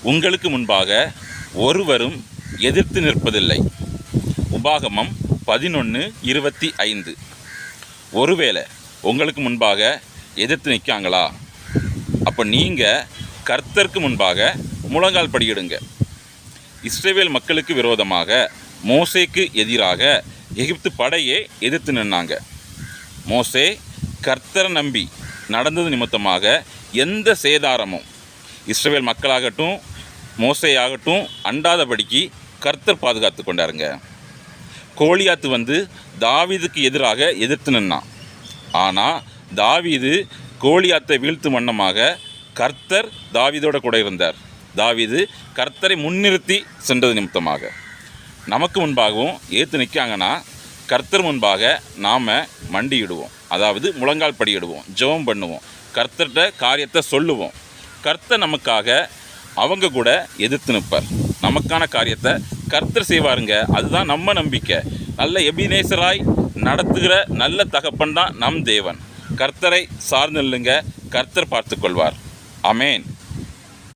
உங்களுக்கு முன்பாக ஒருவரும் எதிர்த்து நிற்பதில்லை. உபாகமம் 11:25. ஒருவேளை உங்களுக்கு முன்பாக எதிர்த்து நிற்காங்களா? அப்போ நீங்கள் கர்த்தருக்கு முன்பாக முழங்கால் படியிடுங்க. இஸ்ரவேல் மக்களுக்கு விரோதமாக மோசேக்கு எதிராக எகிப்து படையே எதிர்த்து நின்னாங்க. மோசே கர்த்தரை நம்பி நடந்தது நிமித்தமாக எந்த சேதாரமும் இஸ்ரவேல் மக்களாகட்டும் மோசேயாகட்டும் அண்டாதபடிக்கு கர்த்தர் பாதுகாத்து கொண்டாருங்க. கோலியாத்து வந்து தாவீதுக்கு எதிராக எதிர்த்து நின்னான். ஆனால் தாவீது கோலியாத்தை வீழ்த்தும் வண்ணமாக கர்த்தர் தாவீதோட கூட இருந்தார். தாவீது கர்த்தரை முன்னிறுத்தி சென்றது நிமித்தமாக. நமக்கு முன்பாகவும் ஏற்று நிற்காங்கன்னா கர்த்தர் முன்பாக நாம் மண்டியிடுவோம், அதாவது முழங்கால் படியிடுவோம், ஜெபம் பண்ணுவோம், கர்த்தர்கிட்ட காரியத்தை சொல்லுவோம். கர்த்தர் நமக்காக அவங்க கூட எதிர்த்து நிற்பார். நமக்கான காரியத்தை கர்த்தர் செய்வாருங்க. அதுதான் நம்ம நம்பிக்கை. நல்ல எபினேசராய் நடத்துகிற நல்ல தகப்பன் தான் நம் தேவன். கர்த்தரை சார்ந்து நில்லுங்க, கர்த்தர் பார்த்து கொள்வார். ஆமென்.